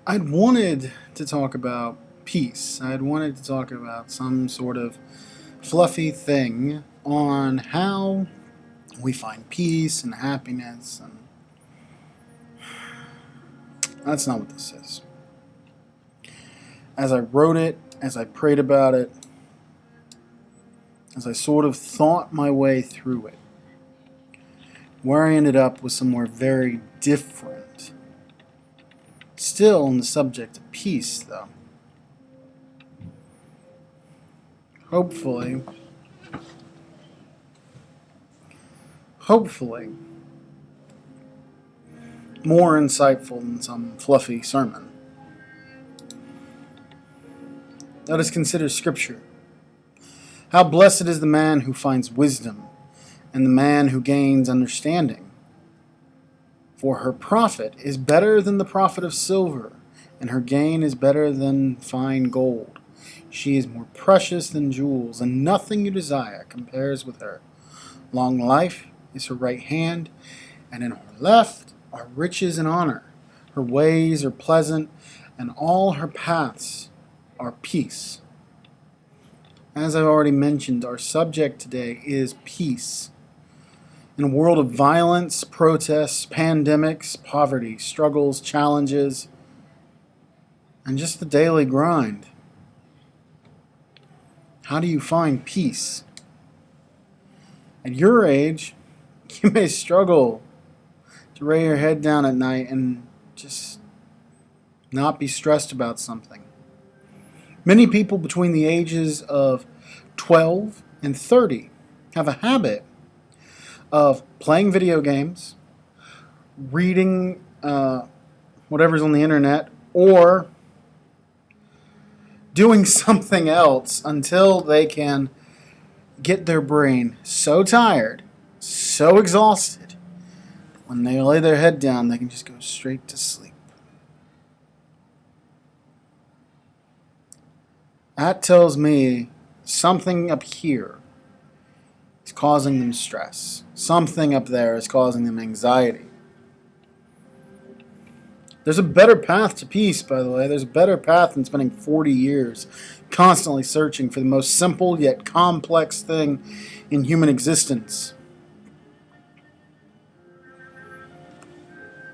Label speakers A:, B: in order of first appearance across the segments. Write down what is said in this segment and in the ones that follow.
A: I'd wanted to talk about peace. I'd wanted to talk about some sort of fluffy thing on how we find peace and happiness, and that's not what this is. As I wrote it, as I prayed about it, as I sort of thought my way through it, where I ended up was somewhere very different. Still on the subject of peace, though. Hopefully, hopefully, more insightful than some fluffy sermon. Let us consider Scripture. How blessed is the man who finds wisdom, and the man who gains understanding. For her profit is better than the profit of silver, and her gain is better than fine gold. She is more precious than jewels, and nothing you desire compares with her. Long life is her right hand, and in her left are riches and honor. Her ways are pleasant, and all her paths are peace. As I've already mentioned, our subject today is peace. In a world of violence, protests, pandemics, poverty, struggles, challenges, and just the daily grind, how do you find peace? At your age, you may struggle to lay your head down at night and just not be stressed about something. Many people between the ages of 12 and 30 have a habit of playing video games, reading whatever's on the internet, or doing something else until they can get their brain so tired, so exhausted, when they lay their head down, they can just go straight to sleep. That tells me something up here is causing them stress. Something up there is causing them anxiety. There's a better path to peace, by the way. There's a better path than spending 40 years constantly searching for the most simple yet complex thing in human existence.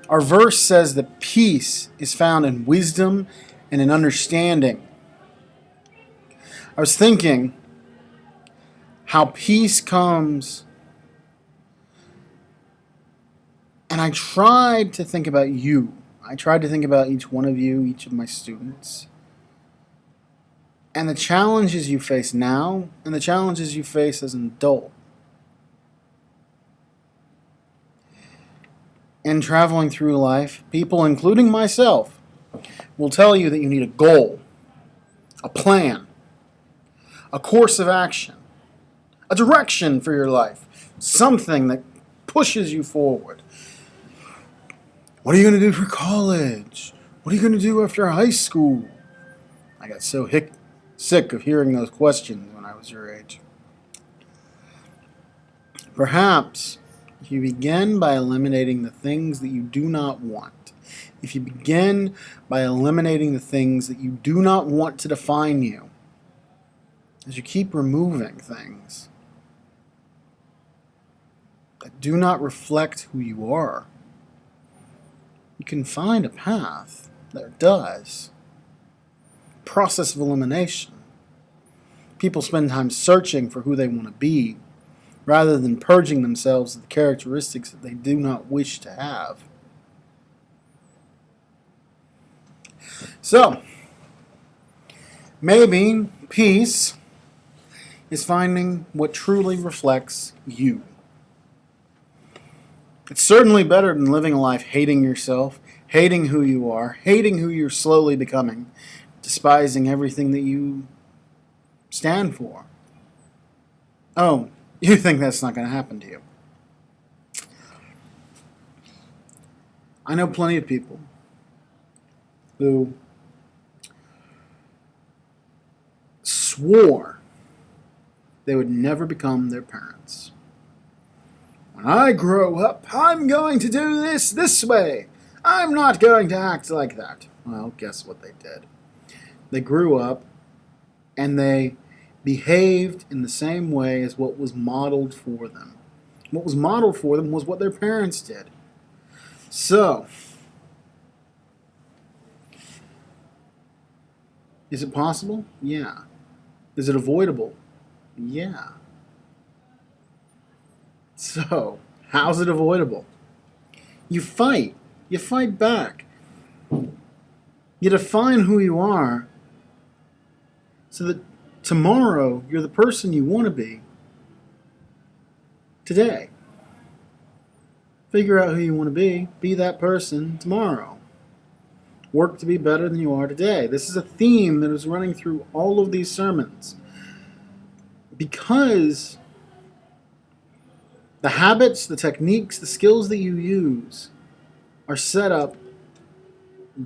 A: Our verse says that peace is found in wisdom and in understanding. I was thinking how peace comes, and I tried to think about you. I tried to think about each one of you, each of my students, and the challenges you face now and the challenges you face as an adult. In traveling through life, people, including myself, will tell you that you need a goal, a plan, a course of action, a direction for your life, something that pushes you forward. What are you going to do for college? What are you going to do after high school? I got so sick of hearing those questions when I was your age. Perhaps if you begin by eliminating the things that you do not want, if you begin by eliminating the things that you do not want to define you, as you keep removing things that do not reflect who you are, you can find a path that does. Process of elimination. People spend time searching for who they want to be, rather than purging themselves of the characteristics that they do not wish to have. So, maybe peace is finding what truly reflects you. It's certainly better than living a life hating yourself, hating who you are, hating who you're slowly becoming, despising everything that you stand for. Oh, you think that's not going to happen to you. I know plenty of people who swore they would never become their parents. When I grow up, I'm going to do this way. I'm not going to act like that. Well, guess what they did? They grew up and they behaved in the same way as what was modeled for them. What was modeled for them was what their parents did. So, is it possible? Yeah. Is it avoidable? Yeah. So, how's it avoidable? You fight. You fight back. You define who you are so that tomorrow you're the person you want to be today. Figure out who you want to be that person tomorrow. Work to be better than you are today. This is a theme that is running through all of these sermons. Because the habits, the techniques, the skills that you use are set up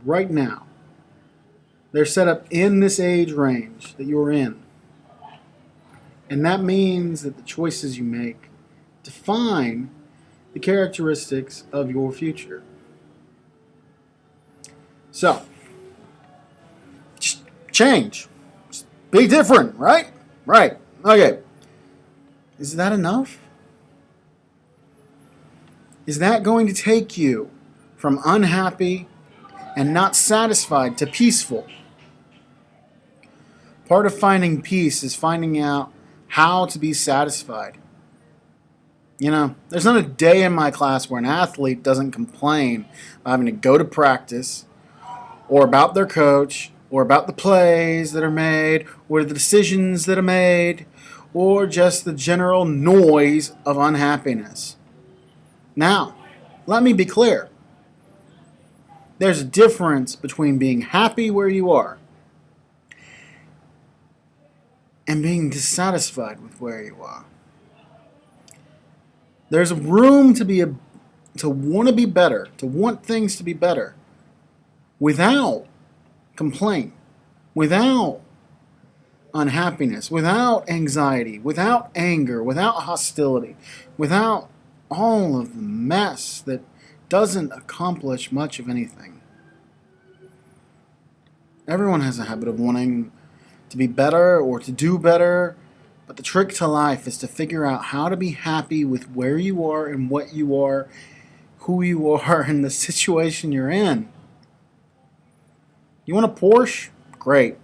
A: right now. They're set up in this age range that you're in. And that means that the choices you make define the characteristics of your future. So, just change. Just be different, right? Right. Okay. Is that enough? Is that going to take you from unhappy and not satisfied to peaceful? Part of finding peace is finding out how to be satisfied. You know, there's not a day in my class where an athlete doesn't complain about having to go to practice, or about their coach, or about the plays that are made, or the decisions that are made, or just the general noise of unhappiness. Now, let me be clear. There's a difference between being happy where you are and being dissatisfied with where you are. There's room to want to be better, to want things to be better, without complaint, without unhappiness, without anxiety, without anger, without hostility, without all of the mess that doesn't accomplish much of anything. Everyone has a habit of wanting to be better or to do better, but the trick to life is to figure out how to be happy with where you are and what you are, who you are, and the situation you're in. You want a Porsche? Great.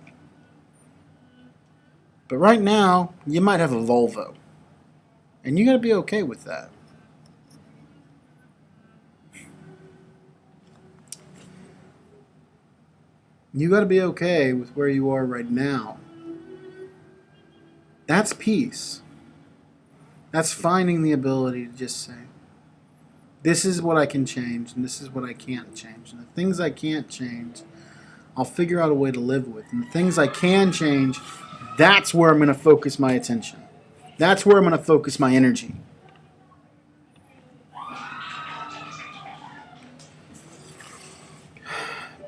A: But right now, you might have a Volvo. And you got to be okay with that. You got to be okay with where you are right now. That's peace. That's finding the ability to just say, this is what I can change, and this is what I can't change. And the things I can't change, I'll figure out a way to live with. And the things I can change, that's where I'm going to focus my attention. That's where I'm going to focus my energy.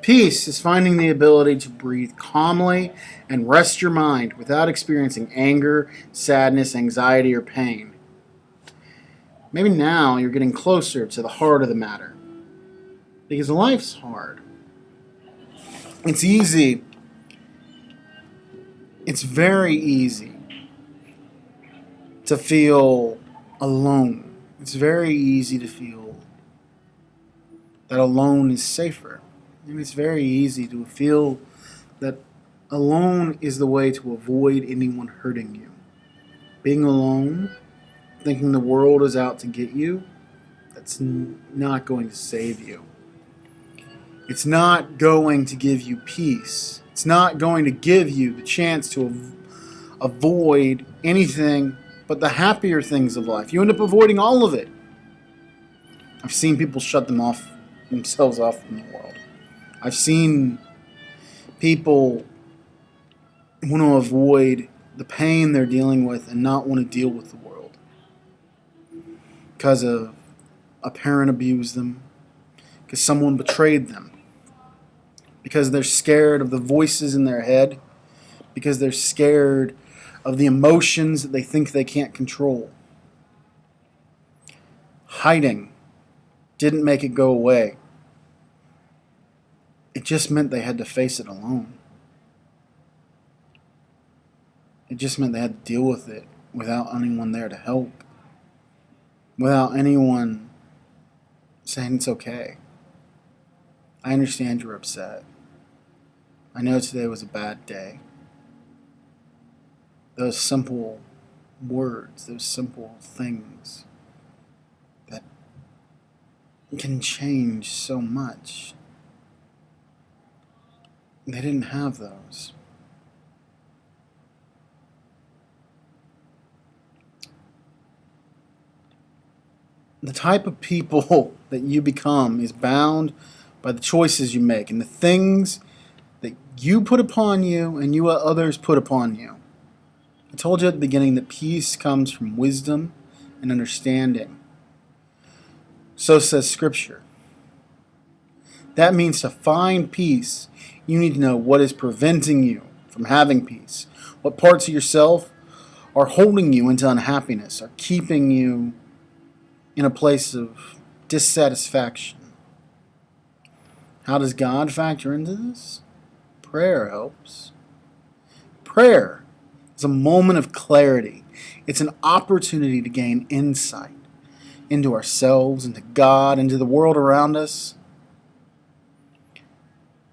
A: Peace is finding the ability to breathe calmly and rest your mind without experiencing anger, sadness, anxiety, or pain. Maybe now you're getting closer to the heart of the matter. Because life's hard. It's easy. It's very easy to feel alone. It's very easy to feel that alone is safer. And it's very easy to feel that alone is the way to avoid anyone hurting you. Being alone, thinking the world is out to get you, that's not going to save you. It's not going to give you peace. It's not going to give you the chance to avoid anything but the happier things of life. You end up avoiding all of it. I've seen people shut themselves off from the world. I've seen people want to avoid the pain they're dealing with and not want to deal with the world because a parent abused them, because someone betrayed them, because they're scared of the voices in their head, because they're scared of the emotions that they think they can't control. Hiding didn't make it go away. It just meant they had to face it alone. It just meant they had to deal with it without anyone there to help, without anyone saying it's okay. I understand you're upset. I know today was a bad day. Those simple words, those simple things that can change so much. They didn't have those. The type of people that you become is bound by the choices you make and the things that you put upon you and you let others put upon you. I told you at the beginning that peace comes from wisdom and understanding. So says Scripture. That means to find peace, you need to know what is preventing you from having peace. What parts of yourself are holding you into unhappiness, are keeping you in a place of dissatisfaction. How does God factor into this? Prayer helps. Prayer is a moment of clarity. It's an opportunity to gain insight into ourselves, into God, into the world around us.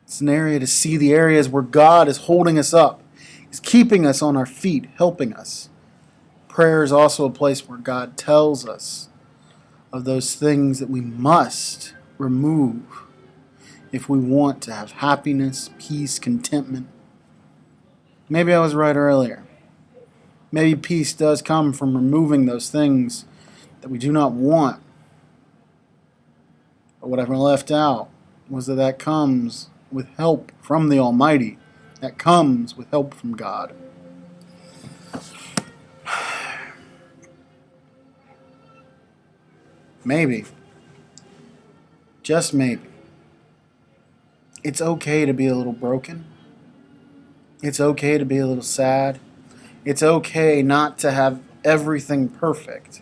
A: It's an area to see the areas where God is holding us up. He's keeping us on our feet, helping us. Prayer is also a place where God tells us of those things that we must remove if we want to have happiness, peace, contentment. Maybe I was right earlier. Maybe peace does come from removing those things that we do not want. But what I've left out was that comes with help from the Almighty. That comes with help from God. Maybe, just maybe, it's okay to be a little broken. It's okay to be a little sad. It's okay not to have everything perfect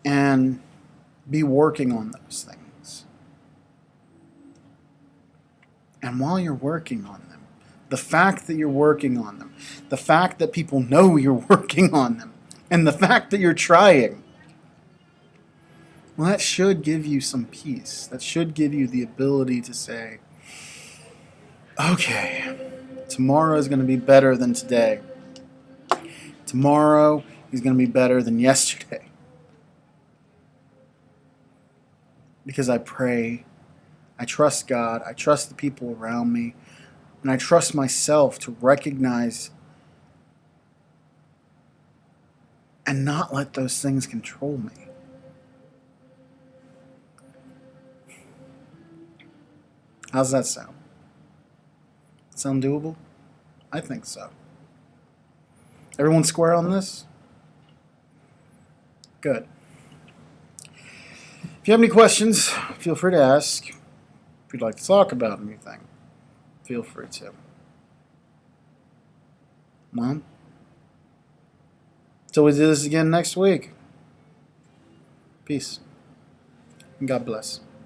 A: and be working on those things. And while you're working on them, the fact that you're working on them, the fact that people know you're working on them, and the fact that you're trying, well, that should give you some peace. That should give you the ability to say, okay, tomorrow is going to be better than today. Tomorrow is going to be better than yesterday. Because I pray, I trust God, I trust the people around me, and I trust myself to recognize and not let those things control me. How's that sound? Sound doable? I think so. Everyone square on this? Good. If you have any questions, feel free to ask. If you'd like to talk about anything, feel free to. Mom? Till we do this again next week. Peace. And God bless.